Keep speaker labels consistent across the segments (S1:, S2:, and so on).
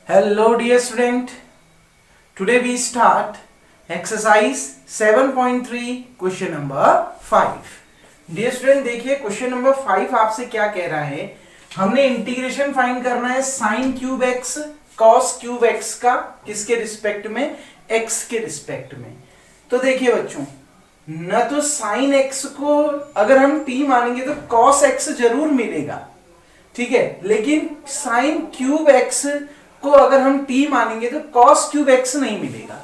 S1: Hello dear student, today we start exercise 7.3 question number 5. Dear student देखिए question number 5 आपसे क्या कह रहा है, हमने इंटीग्रेशन फाइंड करना है sign cube x cos cube x का किसके रिस्पेक्ट में, एक्स के रिस्पेक्ट में। तो देखिए बच्चों, न तो साइन एक्स को अगर हम टी मानेंगे तो कॉस एक्स जरूर मिलेगा, ठीक है, लेकिन साइन क्यूब एक्स को अगर हम टी मानेंगे तो कॉस क्यूब एक्स नहीं मिलेगा।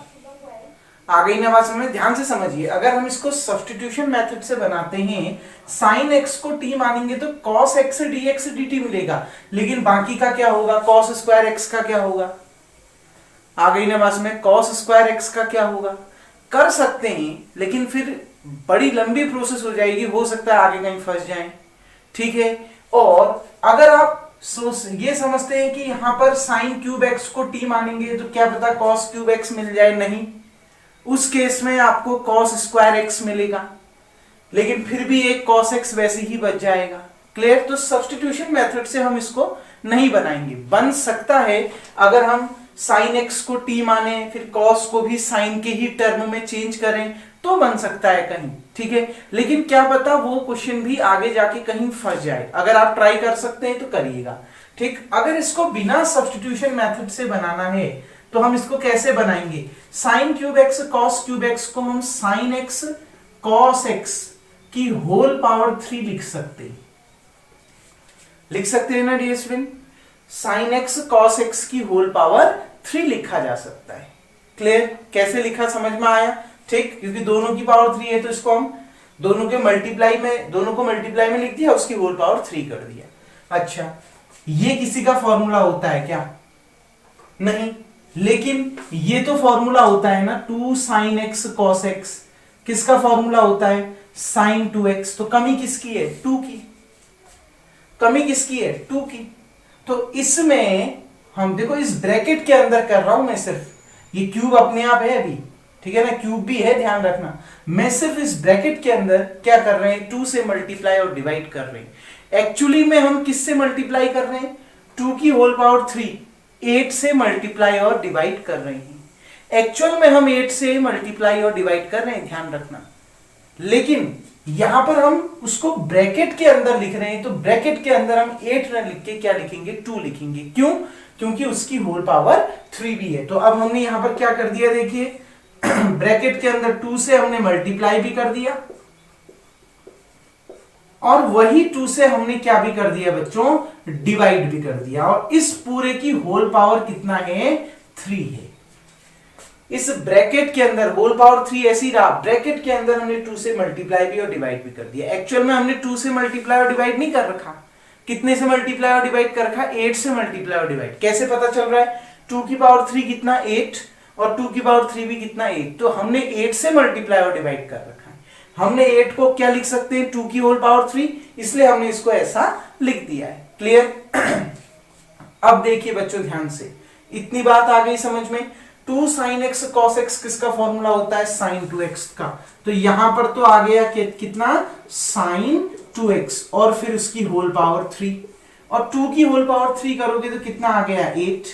S1: आ गई ना बात समझ? ध्यान से समझिए, अगर हम इसको सब्स्टिट्यूशन मेथड से बनाते हैं, साइन एक्स को टी मानेंगे तो cos x D x D T मिलेगा, लेकिन बाकी का क्या होगा, कॉस स्क्वायर एक्स का क्या होगा। आ गई ना बात में, कॉस स्क्वायर एक्स का क्या होगा। कर सकते हैं लेकिन फिर बड़ी लंबी प्रोसेस हो जाएगी, हो सकता है आगे कहीं फंस जाए, ठीक है। और अगर आप ये समझते हैं कि यहां पर साइन क्यूब एक्स को टी मानेंगे तो क्या पता कॉस क्यूब एक्स मिल जाए, नहीं, उस केस में आपको कॉस स्क्वायर एक्स मिलेगा, लेकिन फिर भी एक कॉस एक्स वैसे ही बच जाएगा। क्लियर? तो सब्स्टिट्यूशन मेथड से हम इसको नहीं बनाएंगे। बन सकता है अगर हम साइन एक्स को टी माने फिर कॉस को भी साइन के ही टर्म में चेंज करें तो बन सकता है कहीं, ठीक है, लेकिन क्या पता वो क्वेश्चन भी आगे जाके कहीं फंस जाए। अगर आप ट्राई कर सकते हैं तो करिएगा, ठीक। अगर इसको बिना सब्स्टिट्यूशन मेथड से बनाना है तो हम इसको कैसे बनाएंगे, sine cube x cos cube x को हम साइन एक्स कॉस एक्स की होल पावर 3 लिख सकते हैं ना dear student, sine x cos x की होल पावर 3 लिखा जा सकता है। क्लियर? कैसे लिखा समझ में आया, ठीक, क्योंकि दोनों की पावर 3 है तो इसको हम दोनों को मल्टीप्लाई में लिख दिया, उसकी होल पावर 3 कर दिया। अच्छा, ये किसी का फॉर्मूला होता है क्या? नहीं, लेकिन ये तो फॉर्मूला होता है ना 2 साइन एक्स कॉस एक्स। किसका फॉर्मूला होता है, साइन 2x। तो कमी किसकी है, 2 की। कमी किसकी है, 2 की। तो इसमें हम देखो इस ब्रैकेट के अंदर कर रहा हूं मैं, सिर्फ ये क्यूब अपने आप है अभी, ठीक है ना, क्यूब भी है, ध्यान रखना। मैं सिर्फ इस ब्रैकेट के अंदर क्या कर रहे हैं, 2 से मल्टीप्लाई और डिवाइड कर रहे हैं। एक्चुअली में हम किससे मल्टीप्लाई कर रहे हैं, 2 की होल पावर 3 8 से मल्टीप्लाई और डिवाइड कर रहे हैं। एक्चुअल में हम 8 से मल्टीप्लाई और डिवाइड कर रहे हैं, ध्यान रखना, लेकिन यहां पर हम उसको ब्रैकेट के अंदर लिख रहे हैं, तो ब्रैकेट के अंदर हम 8 न लिख के क्या लिखेंगे, 2 लिखेंगे। क्यों? क्योंकि उसकी होल पावर 3 भी है। तो अब हमने यहां पर क्या कर दिया, देखिए ब्रैकेट के अंदर 2 से हमने मल्टीप्लाई भी कर दिया और वही 2 से हमने क्या भी कर दिया बच्चों, डिवाइड भी कर दिया, और इस पूरे की होल पावर कितना है, 3 है। इस ब्रैकेट के अंदर होल पावर 3 ऐसी रहा, ब्रैकेट के अंदर हमने 2 से मल्टीप्लाई भी और डिवाइड भी कर दिया। एक्चुअल में हमने 2 से मल्टीप्लाई और डिवाइड नहीं कर रखा, कितने से मल्टीप्लाई और डिवाइड कर रखा, 8 से मल्टीप्लाई और डिवाइड। कैसे पता चल रहा है, 2 की पावर 3 कितना, 8, और 2 की पावर 3 भी कितना, 8। तो हमने 8 से मल्टीप्लाई और डिवाइड कर रखा है। हमने 8 को क्या लिख सकते हैं, 2 की होल पावर 3, इसलिए हमने इसको ऐसा लिख दिया है। क्लियर? अब देखिए बच्चों ध्यान से, इतनी बात आ गई समझ में। 2 साइन एक्स कॉस एक्स किसका फॉर्मूला होता है, साइन 2x का। तो यहां पर तो आ गया कितना, साइन 2x, और फिर उसकी होल पावर 3, और 2 की होल पावर 3 करोगे तो कितना आ गया, 8।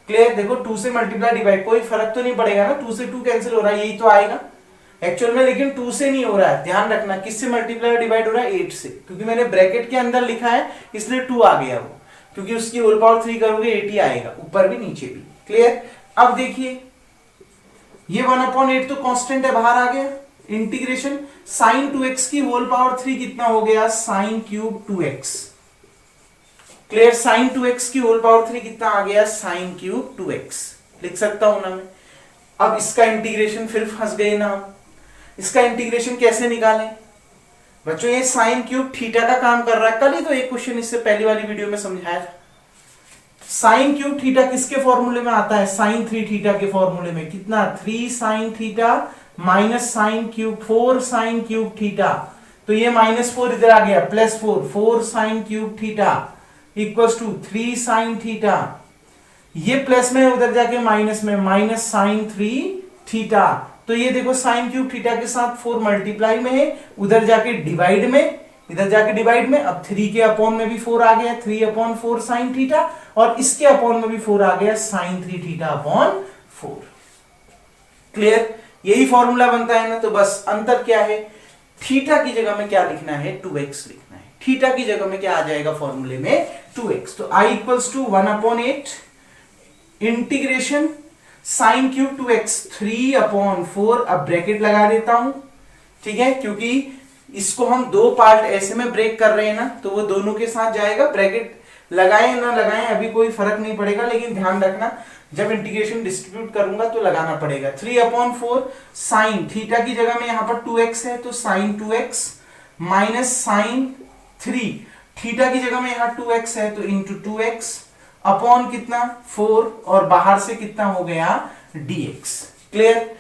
S1: क्लियर? देखो 2 से मल्टीप्लाई डिवाइड कोई फर्क तो नहीं पड़ेगा ना, 2 से 2 कैंसिल हो रहा है, यही तो आएगा एक्चुअल में, लेकिन 2 से नहीं हो रहा है, ध्यान रखना। किससे मल्टीप्लाई डिवाइड हो रहा है, 8 से, क्योंकि मैंने ब्रैकेट के अंदर लिखा है इसलिए 2 आ गया वो, क्योंकि उसकी होल पावर 3 करोगे 8 ही आएगा, ऊपर भी नीचे भी। क्लियर? अब देखिए ये 1/8 तो कांस्टेंट है, बाहर आ गया। इंटीग्रेशन साइन 2x की होल पावर 3 कितना हो गया, sine cube 2x। Clear? Sign 2x की होल पावर 3 कितना आ गया, साइन क्यूब 2x लिख सकता हूं ना मैं। अब इसका इंटीग्रेशन फिर फंस गए ना हम, इसका इंटीग्रेशन कैसे निकालें बच्चों, ये साइन क्यूब थीटा का काम कर रहा है। कल ही तो एक क्वेश्चन इससे पहली वाली वीडियो में समझाया था। साइन क्यूब थीटा किसके फॉर्मूले में आता है, साइन 3 थीटा के फॉर्मूले में। कितना, 3 sine theta minus sine cube 4 sine cube theta. तो ये -4 इधर आ गया, +4 4 sine cube theta equals to 3 sine theta. ये प्लस में उधर जाके माइनस में, माइनस साइन 3 थीटा। तो ये देखो साइन क्यूब थीटा के साथ 4 मल्टीप्लाई में है, उधर जाके डिवाइड में, इधर जाके डिवाइड में, अब 3 के अपॉन में भी 4 आ गया, 3/4 साइन थीटा, और इसके अपॉन में भी 4 आ गया, साइन 3 थीटा अपॉन 4। क्लियर? यही फॉर्मूला बनता है ना। तो बस अंतर क्या है, थीटा की जगह में क्या लिखना है, 2x लिखना है। थीटा की जगह में क्या आ जाएगा फॉर्मूले में, 2x। तो I = 1/8 integration sine cube 2x 3/4। अब ब्रैकेट लगा देता हूं, ठीक है, क्योंकि इसको हम दो पार्ट ऐसे में ब्रेक कर रहे हैं ना, तो वो दोनों के साथ जाएगा। ब्रैकेट लगाएं ना लगाएं अभी कोई फर्क नहीं पड़ेगा, लेकिन ध्यान रखना जब इंटीग्रेशन डिस्ट्रीब्यूट करूंगा तो लगाना पड़ेगा। 3/4 साइन थीटा की जगह में यहां पर 2x है, तो sign 2x minus sign 3 theta की जगह में यहां 2x है, तो इंटू 2x अपॉन कितना 4, और बाहर से कितना हो गया dx। क्लियर?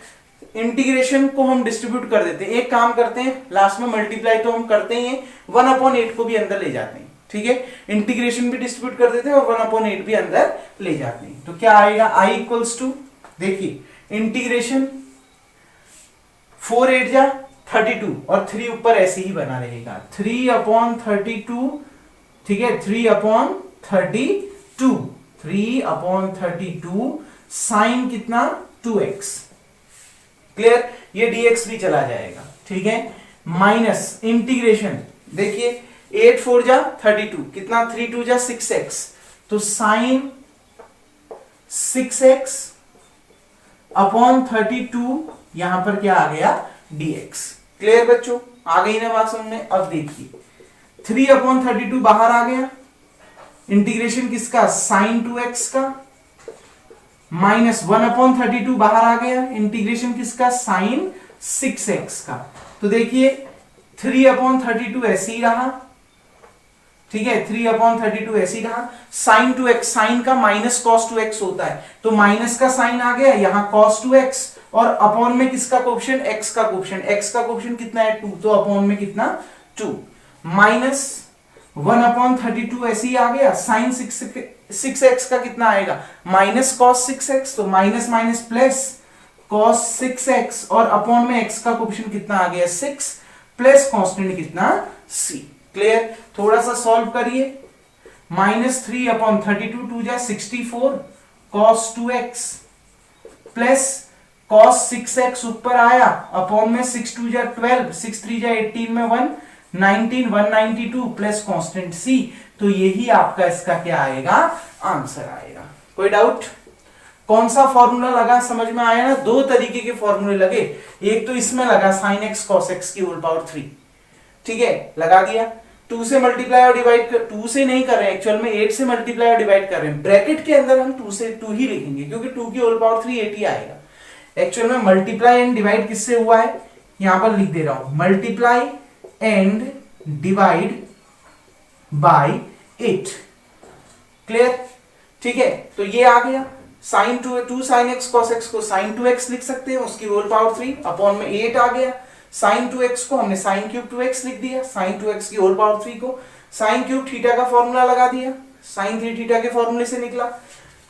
S1: इंटीग्रेशन को हम डिस्ट्रीब्यूट कर देते हैं। एक काम करते हैं, लास्ट में मल्टीप्लाई तो हम करते ही हैं, 1/8 को भी अंदर ले जाते हैं, ठीक है। इंटीग्रेशन भी डिस्ट्रीब्यूट कर देते हैं और 1/8 भी अंदर ले जाते हैं। तो क्या आएगा, I = देखिए इंटीग्रेशन 4 8 जा 32 और 3 ऊपर ऐसे ही बना रहेगा, 3/32, ठीक है, 3/32 साइन कितना 2x। क्लियर? ये dx भी चला जाएगा, ठीक है। माइनस इंटीग्रेशन देखिए 8 4 जा 32, कितना 3 2 जा 6x, तो साइन 6x अपॉन 32, यहां पर क्या आ गया dx। क्लियर बच्चों? आ गई ना बात समझ में? अब देखिए 3/32 बाहर आ गया, इंटीग्रेशन किसका, साइन 2x का, माइनस 1/32 बाहर आ गया, इंटीग्रेशन किसका, साइन 6x का। तो देखिए 3/32 ऐसे ही रहा, ठीक है, 3/32 ऐसे ही रहा। साइन 2x, साइन का माइनस कॉस 2x होता है, तो माइनस का साइन आ गया, यहां कॉस 2x, और अपॉन में किसका कोएफिशिएंट, x का कोएफिशिएंट, x का कोएफिशिएंट कितना है 2, तो अपॉन में कितना 2, माइनस 1/32 ऐसे ही आ गया, साइन 6x का कितना आएगा, माइनस कॉस 6x, तो minus minus plus cos 6x, और अपॉन में x का कोएफिशिएंट कितना आ गया 6, प्लस कांस्टेंट कितना c। क्लियर? थोड़ा सा सॉल्व करिए, माइनस 3/32 2 जा 64 cos 2x plus cos 6x ऊपर आया, अपॉन में 6 2 जा 12, 6 3 जा 18 में 1 19 192 प्लस कांस्टेंट c। तो यही आपका इसका क्या आएगा, आंसर आएगा। कोई डाउट? कौन सा फॉर्मूला लगा, समझ में आया ना? दो तरीके के फॉर्मूले लगे, एक तो इसमें लगा sin x cos x की होल पावर 3, ठीक है, लगा दिया। 2 से मल्टीप्लाई और डिवाइड कर, 2 से नहीं कर रहे हैं एक्चुअल में, 8 से मल्टीप्लाई और डिवाइड कर रहे हैं। ब्रैकेट के अंदर हम 2 ही लिखेंगे, क्योंकि 2 की होल पावर 3 8 ही आएगा। एक्चुअल में मल्टीप्लाई एंड डिवाइड किससे हुआ है, यहां पर लिख दे रहा हूं, multiply and divide by 8। Clear? ठीक है, तो ये आ गया sine 2 sine x cos x को साइन 2x लिख सकते हैं, उसकी होल पावर 3 अपॉन में 8 आ गया। साइन 2x को हमने साइन क्यूब 2x लिख दिया, साइन 2x की होल पावर 3 को साइन क्यूब थीटा का फॉर्मूला लगा दिया, साइन 3 थीटा के फॉर्मूले से निकला।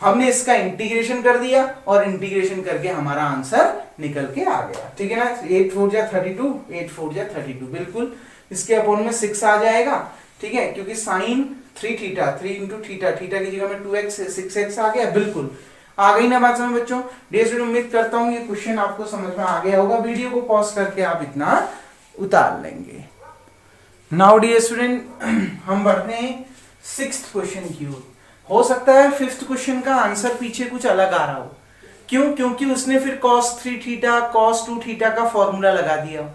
S1: हमने इसका इंटीग्रेशन कर दिया और इंटीग्रेशन करके हमारा आंसर निकल के आ गया, ठीक है ना। 8 4 जा 32, 8 4 जा 32, बिल्कुल इसके अपॉन में 6 आ जाएगा, ठीक है, क्योंकि sine 3 theta 3 into theta, theta की जगह में 2x 6x आ गया। बिल्कुल आ गई ना बात समझ बच्चों? डियर स्टूडेंट, उम्मीद करता हूँ ये क्वेश्चन आपको समझ में आ गया होगा। वीडियो को पॉज करके आप इतना उतार लेंगे। नाउ डियर स्टूडेंट हम बढ़ते हैं 6th क्वेश्चन की ओर। हो सकता है 5th क्वेश्चन का आंसर पीछे कुछ अलग आ रहा हो, क्यों? क्योंकि उसने फिर cos 3 थीटा cos 2 थीटा का फॉर्मूला लगा दिया,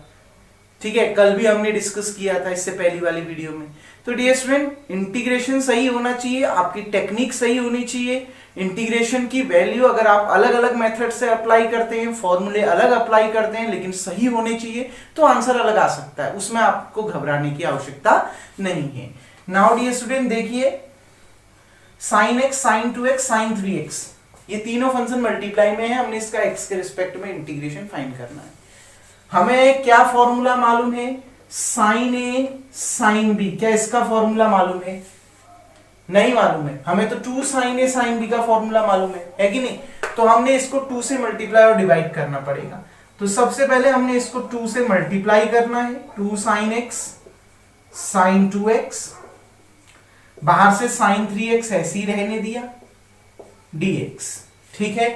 S1: ठीक है, कल भी हमने डिस्कस किया था इससे पहली वाली वीडियो में। तो डियर स्टूडेंट इंटीग्रेशन सही होना चाहिए, आपकी टेक्निक सही होनी चाहिए। इंटीग्रेशन की वैल्यू अगर आप अलग अलग मेथड से अप्लाई करते हैं, फॉर्मूले अलग अप्लाई करते हैं, लेकिन सही होने चाहिए, तो आंसर अलग आ सकता है, उसमें आपको घबराने की आवश्यकता नहीं है। नाउ डियर स्टूडेंट देखिए, sine x sine 2x sine 3x ये तीनों फंक्शन मल्टीप्लाई में है, हमने इसका x के रिस्पेक्ट में इंटीग्रेशन फाइंड करना है। हमें क्या फॉर्मूला मालूम है, साइन ए साइन बी, क्या इसका फॉर्मूला मालूम है? नहीं मालूम है। हमें तो 2 साइन ए साइन बी का फॉर्मूला मालूम है कि नहीं? तो हमने इसको 2 से मल्टीप्लाई और डिवाइड करना पड़ेगा। तो सबसे पहले हमने इसको 2 से मल्टीप्लाई करना है, 2 साइन एक्स साइन 2x, बाहर से साइन 3x ऐसे ही रहने दिया dx। ठीक है,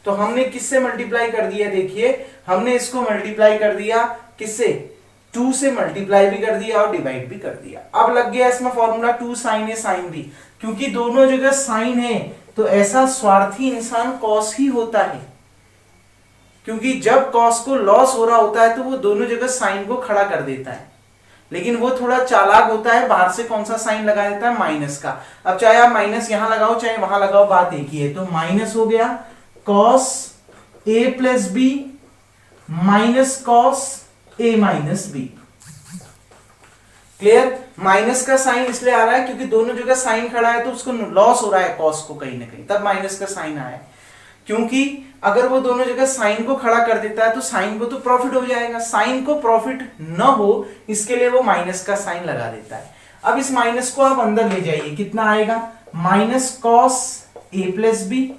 S1: तो हमने किससे मल्टीप्लाई कर दिया, देखिए हमने इसको मल्टीप्लाई कर दिया किससे, 2 से मल्टीप्लाई भी कर दिया और डिवाइड भी कर दिया। अब लग गया इसमें फॉर्मूला 2 साइन ए साइन बी, क्योंकि दोनों जगह साइन है तो ऐसा स्वार्थी इंसान कॉस ही होता है, क्योंकि जब कॉस को लॉस हो रहा होता है तो वो दोनों जगह साइन को खड़ा कर देता है, लेकिन वो थोड़ा चालाक होता है, बाहर से कौन सा साइन लगा देता है, माइनस का। अब चाहे आप माइनस यहां लगाओ चाहे वहां लगाओ, बात एक ही है। तो माइनस हो गया cos A plus B minus cos A minus B. Clear, minus का साइन इसलिए आ रहा है क्योंकि दोनों जगह साइन खड़ा है तो उसको लॉस हो रहा है कॉस को कहीं ना कहीं, तब माइनस का साइन आया है। क्योंकि अगर वो दोनों जगह साइन को खड़ा कर देता है तो साइन को तो प्रॉफिट हो जाएगा, साइन को प्रॉफिट न हो इसके लिए वो माइनस का साइन लगा देता है। अब इस माइनस को आप अंदर ले जाइए, कितना आएगा, minus cos A plus B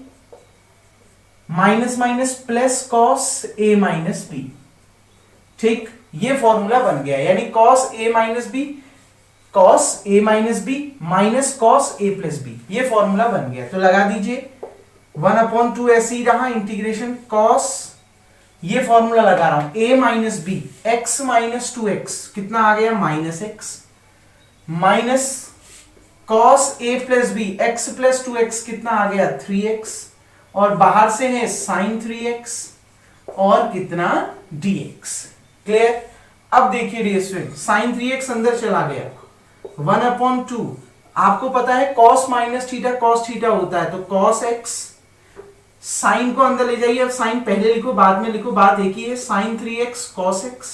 S1: minus minus plus cos A minus B. ठीक, ये फॉर्मूला बन गया, यानी cos A minus B minus cos A plus B, ये फॉर्मूला बन गया। तो लगा दीजिए 1/2 ऐसे ही रहा, इंटीग्रेशन कॉस, ये फॉर्मूला लगा रहा हूं, a minus b x minus 2x, कितना आ गया minus x, minus cos a plus b x plus 2x, कितना आ गया 3x, और बाहर से है साइन 3x और कितना dx। क्लियर, अब देखिए डियर स्टूडेंट, साइन 3x अंदर चला गया, 1/2, आपको पता है cos minus theta cos theta होता है, तो cos x, साइन को अंदर ले जाइए, अब साइन पहले लिखो बाद में लिखो, बात एक ही है, sine 3x cos x।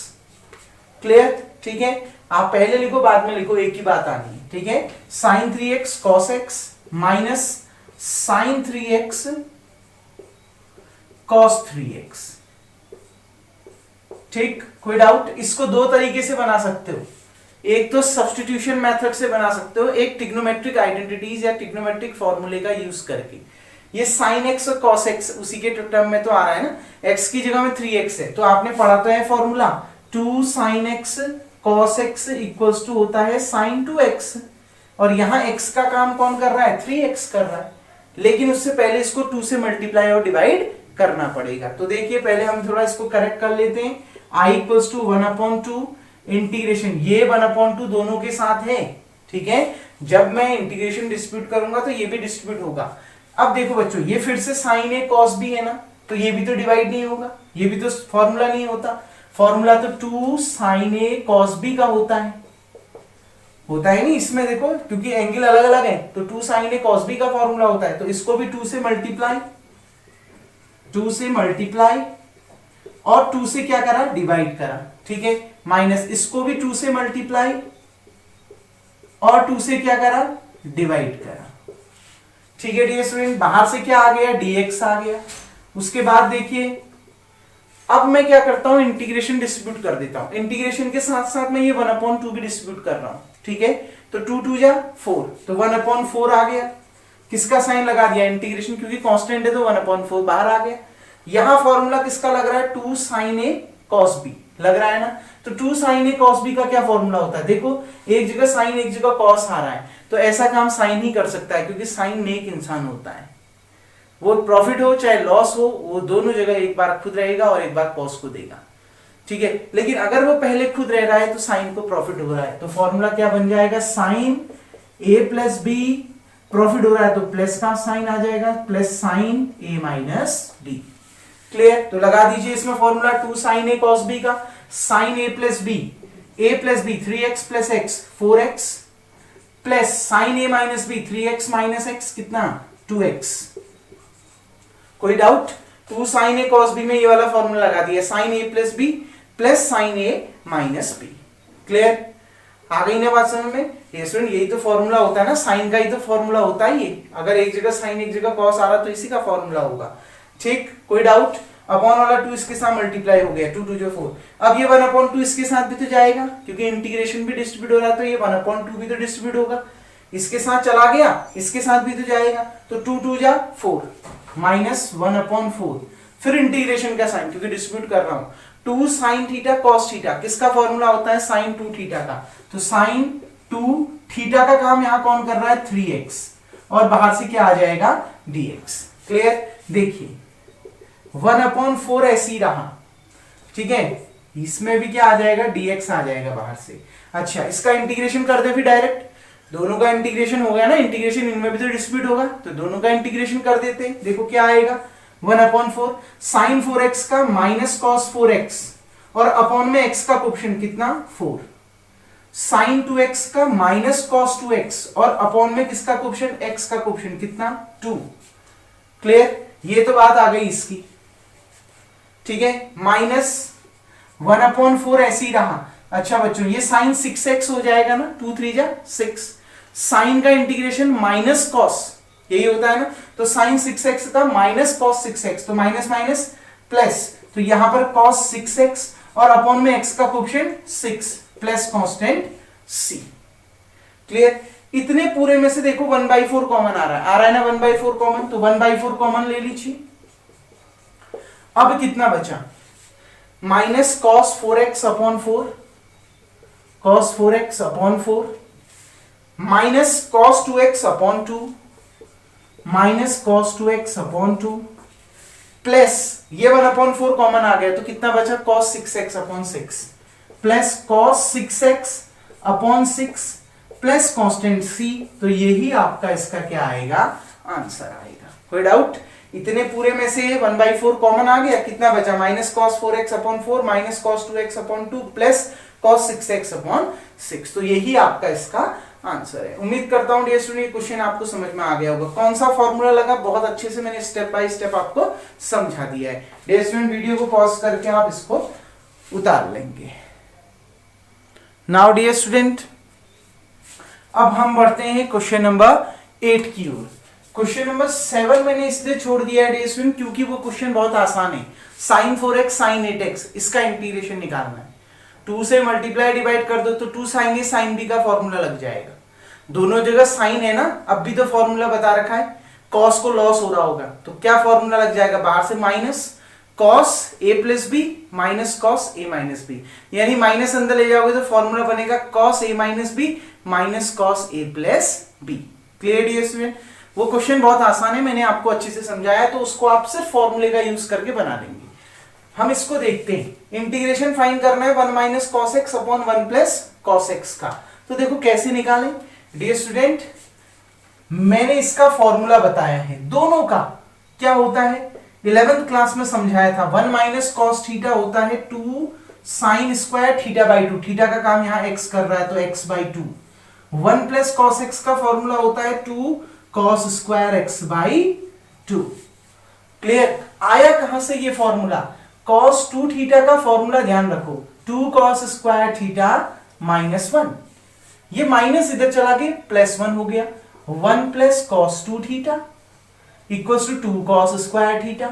S1: Clear, ठीक है, आप पहले लिखो बाद में लिखो, एक ही बात आनी है। ठीक है, sine 3x cos x minus sine 3x cos 3x। ठीक, कोई डाउट, इसको दो तरीके से बना सकते हो, एक तो सब्स्टिट्यूशन मेथड से बना सकते हो, एक ट्रिग्नोमेट्रिक आइडेंटिटीज या ट्रिग्नोमेट्रिक फॉर्मूले का यूज करके। ये sin x और cos x उसी के टर्म में तो आ रहा है ना, x की जगह में 3x है, तो आपने पढ़ा तो है formula 2 sin x cos x equals to होता है sin 2x, और यहां x का काम कौन कर रहा है, 3x कर रहा है, लेकिन उससे पहले इसको 2 से मल्टीप्लाई और डिवाइड करना पड़ेगा। तो देखिए पहले हम थोड़ा इसको करेक्ट कर लेते हैं, i इक्वल्स टू 1/2 इंटीग्रेशन, ये 1/2 दोनों के साथ है। ठीक है, जब मैं इंटीग्रेशन डिस्ट्रीब्यूट करूंगा तो ये भी डिस्ट्रीब्यूट होगा। अब देखो बच्चों, ये फिर से साइन ए कॉस बी है ना, तो ये भी तो डिवाइड नहीं होगा, ये भी तो फॉर्मूला नहीं होता, फॉर्मूला तो 2 साइन ए कॉस बी का होता है नहीं इसमें, देखो क्योंकि एंगल अलग अलग है, तो 2 साइन ए कॉस बी का फॉर्मूला होता है, तो इसको भी 2 से मल्टीप्लाई और 2 से क्या करा, डिवाइड करा। ठीक है, माइनस इसको भी 2 से मल्टीप्लाई और 2 से क्या करा, डिवाइड करा। ठीक है डियर स्टूडेंट, बाहर से क्या आ गया, dx आ गया। उसके बाद देखिए अब मैं क्या करता हूं, इंटीग्रेशन डिस्ट्रीब्यूट कर देता हूं, इंटीग्रेशन के साथ साथ मैं ये 1/2 भी डिस्ट्रीब्यूट कर रहा हूं। ठीक है, तो 2 2 जा 4, तो 1/4 आ गया, किसका साइन लगा दिया, इंटीग्रेशन, क्योंकि कांस्टेंट है तो 1/4 बाहर आ गया। यहां फॉर्मूला किसका लग रहा है, 2 sin a cos b लग रहा है ना, तो 2 sin a cos b का क्या फॉर्मूला होता है, देखो एक जगह साइन एक जगह कॉस आ रहा है, तो ऐसा काम साइन ही कर सकता है, क्योंकि साइन नेक इंसान होता है, वो प्रॉफिट हो चाहे लॉस हो वो दोनों जगह एक बार खुद रहेगा और एक बार कॉस को देगा। ठीक है, लेकिन अगर वो पहले खुद रह रहा है तो साइन को प्रॉफिट हो रहा है, तो फॉर्मूला क्या बन जाएगा, sine a plus b, profit हो रहा है तो प्लस का साइन आ जाएगा, plus sine a minus d. Clear, तो लगा दीजिए इसमें formula 2 sin a cos b का, sin a plus b 3x plus x 4x plus sin a minus b 3x minus x कितना 2x। कोई doubt, 2 sin a cos b में ये वाला फॉर्मूला लगा दिया, sin a plus b plus sin a minus b। Clear, आ गई ना बात समझ में, ये स्टूडेंट यही तो फॉर्मूला होता है ना, साइन का ही तो फॉर्मूला होता है ये, अगर एक जगह साइन एक जगह कॉस आ रहा तो इसी का फॉर्मूला होगा। ठीक, कोई डाउट, अपॉन वाला 2 इसके साथ मल्टीप्लाई हो गया, 2 2 जो 4, अब ये 1/2 इसके साथ भी तो जाएगा, क्योंकि इंटीग्रेशन भी डिस्ट्रीब्यूट हो रहा है, तो ये 1/2 भी तो डिस्ट्रीब्यूट होगा, इसके साथ चला गया, इसके साथ भी तो जाएगा, तो 2 2 जा 4 माइनस 1/4, फिर इंटीग्रेशन का साइन क्योंकि डिस्ट्रीब्यूट कर रहा हूं, 2 साइन थीटा कॉस थीटा, किसका फॉर्मूला होता है साइन 2 थीटा का, तो साइन 2 थीटा का काम यहां कौन कर रहा है 3x, और बाहर से क्या आ जाएगा dx। क्लियर, देखिए 1/4 ऐसी रहा, ठीक है, इसमें भी क्या आ जाएगा dx आ जाएगा बाहर से। अच्छा, इसका इंटीग्रेशन कर दे फिर डायरेक्ट, दोनों का इंटीग्रेशन हो गया ना, इंटीग्रेशन इनमें भी तो डिस्प्यूट होगा, तो दोनों का इंटीग्रेशन कर देते हैं। देखो क्या आएगा 1/4 साइन 4x का माइनस कॉस 4x, और अपॉन में x का कोएफिशिएंट कितना 4, साइन 2x का माइनस कॉस 2x, और अपॉन में किसका कोएफिशिएंट x का कोएफिशिएंट कितना 2। क्लियर, ये तो बात आ गई इसकी, ठीक है, माइनस 1/4 ऐसे ही रहा। अच्छा बच्चों, ये साइन 6x हो जाएगा ना, 2 3 जा 6, साइन का इंटीग्रेशन माइनस कॉस, यही होता है ना, तो साइन 6x का माइनस कॉस 6x, तो माइनस माइनस प्लस, तो यहां पर कॉस 6x और अपॉन में x का coefficient 6 plus constant c। Clear, इतने पूरे में से देखो 1/4 कॉमन आ रहा है ना 1/4 कॉमन, तो 1/4 कॉमन ले लीजिए। अब कितना बचा, minus cos 4x upon 4, cos 4x upon 4, minus cos 2x upon 2, minus cos 2x upon 2, plus ये 1/4 कॉमन आ गया, तो कितना बचा cos 6x upon 6, plus cos 6x upon 6 plus constant c, तो यही आपका इसका क्या आएगा आंसर आएगा। कोई डाउट, इतने पूरे में से 1/4 कॉमन आ गया, कितना बचा minus cos 4x upon 4 minus cos 2x upon 2 plus cos 6x upon 6, तो यही आपका इसका आंसर है। उम्मीद करता हूं डियर स्टूडेंट क्वेश्चन आपको समझ में आ गया होगा। कौन सा फॉर्मूला लगा, बहुत अच्छे से मैंने स्टेप बाय स्टेप आपको समझा दिया है। डियर स्टूडेंट वीडियो को पॉज करके आप इसको उतार लेंगे। नाउ डियर स्टूडेंट, अब हम बढ़ते हैं क्वेश्चन नंबर 8 की ओर। क्वेश्चन नंबर 7 मैंने इसलिए छोड़ दिया है डियर स्टूडेंट क्योंकि वो क्वेश्चन बहुत आसान है। साइन 4x साइन 8x इसका इंटीग्रेशन निकालना है, 2 से मल्टीप्लाई डिवाइड कर दो तो 2 साइन ए साइन बी का फॉर्मूला लग जाएगा। दोनों जगह साइन है ना, अब भी तो फॉर्मूला बता रखा है, कॉस को लॉस हो रहा होगा तो क्या फॉर्मूला लग जाएगा, बाहर से minus cos A plus B minus cos A minus B, यानी माइनस अंदर ले जाओगे तो फॉर्मूला बनेगा cos A minus B minus cos A plus B. Clear dear student, वो क्वेश्चन बहुत आसान है, मैंने आपको अच्छे से समझाया, तो उसको आप सिर्फ फॉर्मूले का यूज करके बना लेंगे। हम इसको देखते हैं, इंटीग्रेशन फाइंड करना है 1 minus cos x upon 1 plus cos x का। तो देखो कैसे निकालें डियर स्टूडेंट, मैंने इसका फॉर्मूला बताया है, दोनों का क्या होता है 11th क्लास में समझाया था। 1 माइनस कॉस थीटा होता है 2 sine square theta by 2, theta का काम यहां x कर रहा है तो x by 2। 1 plus cos x का फॉर्मूला होता है 2 cos square x by 2। Clear, आया कहां से ये फॉर्मूला, कॉस 2 थीटा का फॉर्मूला ध्यान रखो, 2 कॉस स्क्वायर थीटा माइनस 1, ये माइनस इधर चला के प्लस 1 हो गया, 1 plus cos 2 theta equals to 2 cos square theta.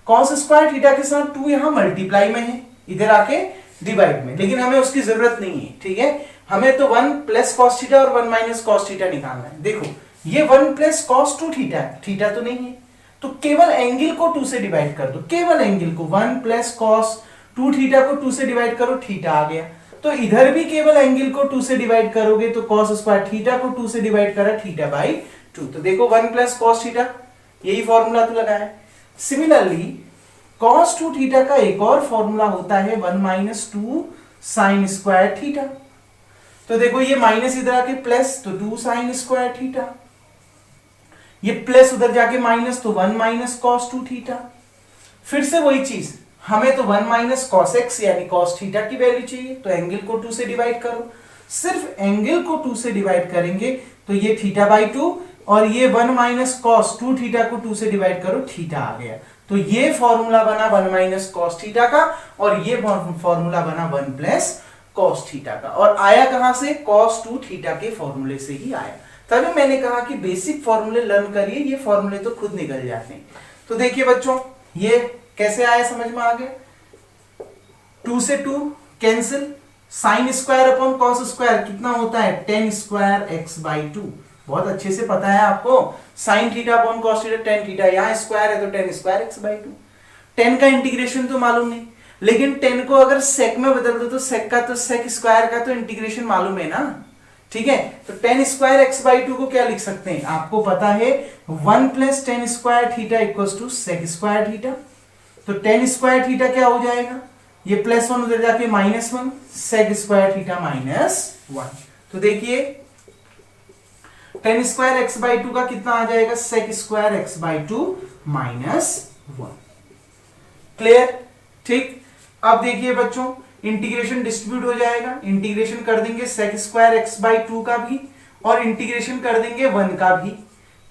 S1: Cos square theta के साथ 2 यहां मल्टीप्लाई में है, इधर आके डिवाइड में, लेकिन हमें उसकी जरूरत नहीं है, ठीक है, हमें तो 1 प्लस कॉस थीटा और 1 माइनस कॉस थीटा निकालना है। देखो ये 1 प्लस कॉस 2 थीटा है, थीटा तो नहीं है, तो केवल एंगल को 2 से डिवाइड कर दो, केवल एंगल को 1 प्लस कॉस 2 थीटा को 2 से डिवाइड करो, थीटा आ गया। तो इधर भी केवल एंगल को 2 से डिवाइड करोगे तो कॉस स्क्वायर थीटा को 2 से डिवाइड करा, थीटा बाई 2। तो देखो 1 प्लस कॉस थीटा, यही फॉर्मूला तो लगा है। सिमिलरली कॉस 2 थीटा का एक और फॉर्मूला होता है 1 माइनस 2 साइन स्क्वायर थीटा। तो देखो ये माइनस इधर आके प्लस तो 2 साइन स्क्वायर थीटा, ये प्लस उधर जाके माइनस तो 1 माइनस कॉस 2 थीटा। फिर से वही चीज, हमें तो 1 माइनस कॉस एक्स यानी कॉस थीटा की वैल्यू चाहिए, तो एंगल को 2 से डिवाइड करो, सिर्फ एंगल को 2 से डिवाइड करेंगे तो ये थीटा बाई 2, और ये 1 माइनस कॉस 2 थीटा को 2 से डिवाइड करो, थीटा आ गया। तो ये फॉर्मूला बना 1 माइनस कॉस थीटा का, और ये फॉर्मूला बना 1 प्लस कॉस थीटा का, और आया कहां से, कॉस 2 थीटा के फॉर्मूले से ही आया। तभी मैंने कहा कि बेसिक फॉर्मूले लर्न करिए, ये फॉर्मूले तो खुद निकल जाते हैं। तो देखिए बच्चों ये कैसे आया, समझ में आ गया, 2 से 2 cancel, sine square upon cos square कितना होता है, tan स्क्वायर एक्स बाई 2, बहुत अच्छे से पता है आपको, sine theta upon cos theta tan theta, यहां स्क्वायर है तो tan square x by 2। tan का इंटीग्रेशन तो मालूम नहीं, लेकिन 10 को अगर सेक में बदल दो तो सेक का तो सेक स्क्वायर का तो इंटीग्रेशन मालूम है ना, ठीक है। तो 10 स्क्वायर एक्स बाई टू को क्या लिख सकते हैं, आपको पता है 1 plus 10 square theta equals to sec square theta. तो 10 स्क्वायर थीटा क्या हो जाएगा, ये प्लस 1 उधर जाके -1, सेक स्क्वायर थीटा -1। तो देखिए 10 स्क्वायर एक्स बाई टू का कितना आ जाएगा, sec square x by two -1। Clear, ठीक। अब देखिए बच्चों इंटीग्रेशन डिस्ट्रीब्यूट हो जाएगा, इंटीग्रेशन कर देंगे sec square x by two का भी और इंटीग्रेशन कर देंगे 1 का भी।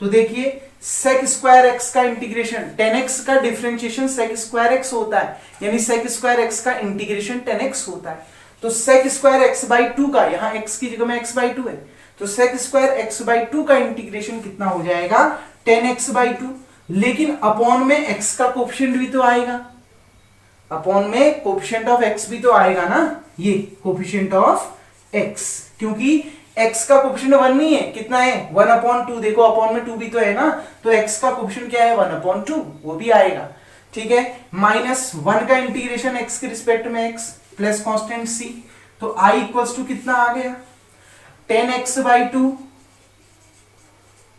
S1: तो देखिए सेक स्क्वायर एक्स का इंटीग्रेशन 10x का डिफरेंशिएशन सेक स्क्वायर एक्स होता है, यानी सेक स्क्वायर एक्स का इंटीग्रेशन 10x होता है। तो sec square x by two का, यहां x की जगह में x बाई टू है, तो sec square x by two का इंटीग्रेशन कितना हो जाएगा 10x बाई टू। लेकिन अपॉन में x का कोफिशिएंट भी तो आएगा, अपॉन में कोफिशिएंट ऑफ x भी तो आएगा ना, ये कोफिशिएंट ऑफ x, क्योंकि x का कोफिशिएंट 1 नहीं है, कितना है 1/2। देखो अपॉन में 2 भी तो है ना, तो x का कोफिशिएंट क्या है 1/2, वो भी आएगा, ठीक है। -1 का इंटीग्रेशन x के रिस्पेक्ट में x प्लस कांस्टेंट c, तो i इक्वल्स टू कितना आ गया 10x बाई टू।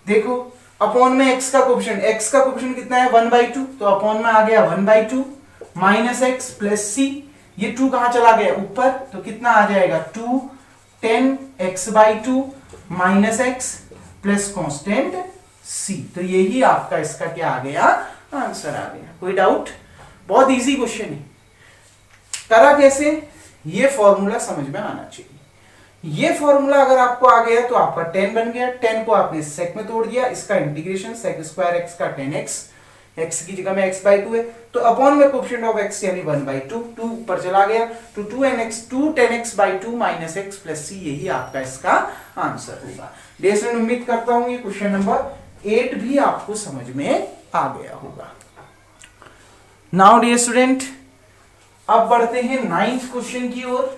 S1: देखो अपॉन में x का कोफिशिएंट कितना है 1/2, तो अपॉन में आ गया 1/2 माइनस x प्लस c, ये 2 कहां चला गया ऊपर, तो कितना आ जाएगा 2 10x by two minus x plus constant c। तो यही आपका इसका क्या आ गया, आंसर आ गया। कोई डाउट, बहुत इजी क्वेश्चन है। करा कैसे, ये फॉर्मूला समझ में आना चाहिए। ये फॉर्मूला अगर आपको आ गया तो आपका 10 बन गया, 10 को आपने सेक में तोड़ दिया, इसका इंटीग्रेशन सेक स्क्वायर एक्स का 10x, x की जगह में x बाई टू है, तो अपॉन में कोफिशिएंट ऑफ x यानी 1/2, 2 ऊपर चला गया, तो 10x by two minus x plus c, यही आपका इसका आंसर होगा। डियर स्टूडेंट, उम्मीद करता हूं ये क्वेश्चन नंबर 8 भी आपको समझ में आ गया होगा। नाउ डियर स्टूडेंट, अब बढ़ते हैं 9th क्वेश्चन की ओर।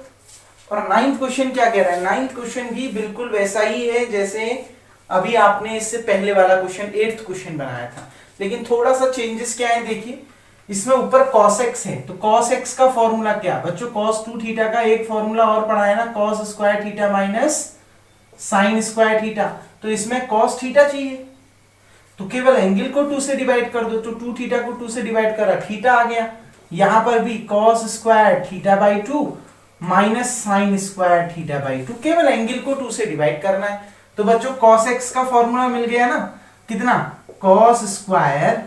S1: और 9th क्वेश्चन क्या कह रहा है, 9th क्वेश्चन भी बिल्कुल वैसा ही है जैसे अभी आपने इससे पहले वाला क्वेश्चन 8th क्वेश्चन बनाया था, लेकिन थोड़ा सा चेंजेस क्या है, देखिए इसमें ऊपर cos x है, तो cos x का फॉर्मूला क्या बच्चों, cos 2 थीटा का एक फॉर्मूला और पढ़ा है ना, cos square theta minus sine square theta. तो इसमें cos थीटा चाहिए, तो केवल एंगल को 2 से डिवाइड कर दो, तो 2 थीटा को 2 से डिवाइड करा, थीटा आ गया। यहां पर भी cos square theta by 2 minus sine square theta by 2, केवल एंगल को 2 से डिवाइड करना है। तो बच्चों cos x का फॉर्मूला मिल गया ना, कितना cos square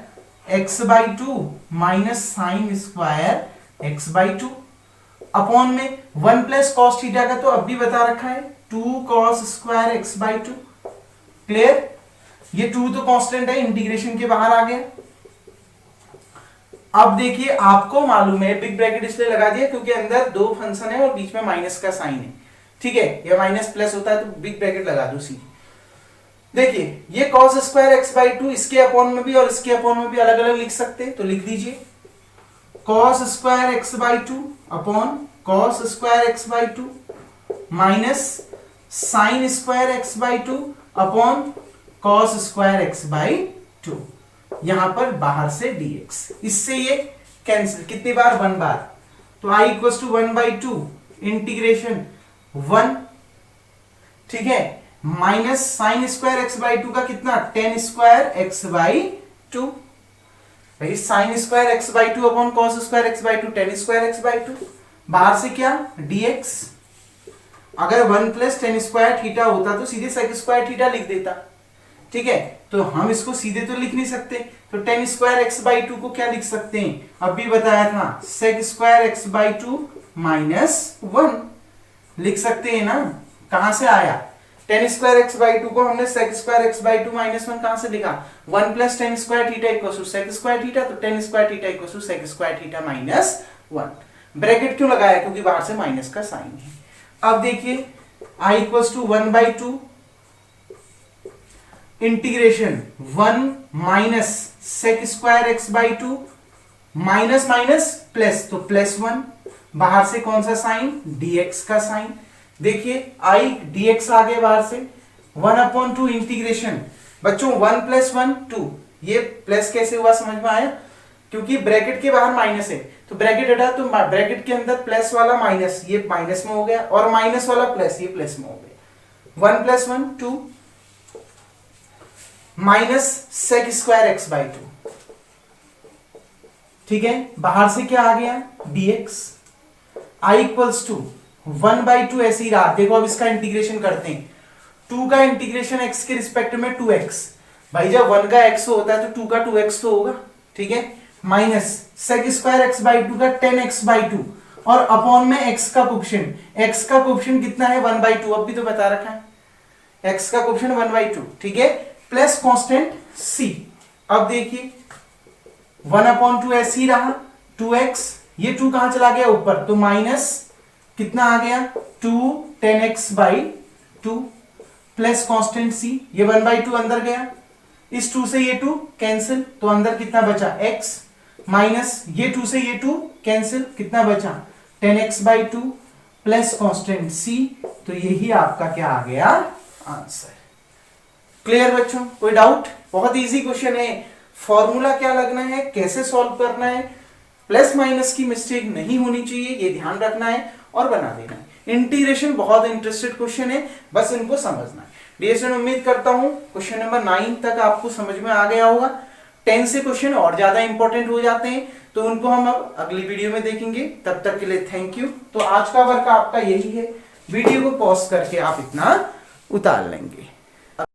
S1: x by two minus sine square x by two, upon में 1 प्लस कॉस थीटा का तो अब भी बता रखा है 2 cos square x by two. Clear, ये 2 तो कांस्टेंट है, इंटीग्रेशन के बाहर आ गया। अब देखिए आपको मालूम है, बिग ब्रैकेट इसलिए लगा दिया क्योंकि अंदर 2 फंक्शन है और बीच में माइनस का साइन है, ठीक है, या माइनस प्लस होता है तो बिग ब्रैकेट लगा दो सीधे। देखिए ये cos square x by to इसके अपॉन में भी और इसके अपॉन में भी अलग अलग लिख सकते हैं, तो लिख दीजिए cos square x by two upon cos square x by two minus sine square x by two upon cos square x by to, यहां पर बाहर से dx, इससे ये कैंसिल, कितनी बार 1 बार, तो i इक्वल टू 1/2 इंटीग्रेशन 1, ठीक है, minus sine square x by two का कितना 10 स्क्वायर एक्स बाई टू, भाई sine square x by two upon cos square x by to 10 square x by to, बाहर से क्या dx, अगर 1 प्लस 10 स्क्वायर थीटा होता तो सीधे सेक स्क्वायर थीटा लिख देता, ठीक है, तो हम इसको सीधे तो लिख नहीं सकते, तो 10 स्क्वायर एक्स बाई टू को क्या लिख सकते हैं, अब भी बताया था sec square x by two minus 1 लिख सकते हैं ना, कहां से आया 10 स्क्वायर एक्स बाई टू को हमने sec square x by two minus 1 कहां से लिखा, 1 plus 10 square theta equal to sec square theta, तो 10 square theta equal to sec square theta minus 1। Bracket क्यों लगाया, क्योंकि बाहर से माइनस का साइन है। अब देखिए i equal to 1/2 integration 1 minus sec square x by two minus minus plus, तो प्लस 1, बाहर से कौन सा साइन dx का साइन, देखिए i dx आ गए बाहर से, 1/2 इंटीग्रेशन, बच्चों 1 प्लस 1 2, ये प्लस कैसे हुआ समझ में आया, क्योंकि ब्रैकेट के बाहर माइनस है तो ब्रैकेट हटा तो ब्रैकेट के अंदर प्लस वाला माइनस, ये माइनस में हो गया, और माइनस वाला प्लस, ये प्लस में हो गया। 1 + 1 2 minus sec square x by 2, ठीक है। बाहर से क्या आ गया dx, i इक्वल्स टू 1/2 ऐसे ही रहा। देखो अब इसका इंटीग्रेशन करते हैं। 2 का इंटीग्रेशन x के रिस्पेक्ट में 2x, भाई जब 1 का x होता है तो 2 का 2x तो होगा, ठीक है। Minus sec square x by 2 का 10x/2 और अपॉन में x का कोएफिशिएंट, x का कोएफिशिएंट कितना है 1/2, अब भी तो बता रखा है x का कोएफिशिएंट 1/2, ठीक है, प्लस कांस्टेंट c। अब देखिए 1/2 ऐसे ही रहा, 2x, ये 2 कहां चला गया ऊपर, तो माइनस कितना आ गया 2 10x/2 प्लस कांस्टेंट c, ये 1/2 अंदर गया, इस 2 से ये 2 कैंसिल, तो अंदर कितना बचा x, माइनस ये 2 से ये 2 कैंसिल, कितना बचा 10x/2 प्लस कांस्टेंट c। तो यही आपका क्या आ गया आंसर। क्लियर बच्चों, कोई डाउट? बहुत इजी क्वेश्चन है। फॉर्मूला क्या लगना है, कैसे सॉल्व करना है, प्लस माइनस की मिस्टेक नहीं होनी चाहिए, ये ध्यान रखना है और बना देना है। इंटीग्रेशन बहुत इंटरेस्टेड क्वेश्चन है, बस इनको समझना है। डियर स्टूडेंट, उम्मीद करता हूं क्वेश्चन नंबर 9 तक आपको समझ में आ गया होगा। 10 से क्वेश्चन और ज्यादा इंपॉर्टेंट हो जाते हैं, तो उनको हम अब अगली वीडियो में देखेंगे। तब तक के लिए थैंक यू। तो आज का वर्क आपका यही है, वीडियो को पॉज करके आप इतना उतार लेंगे।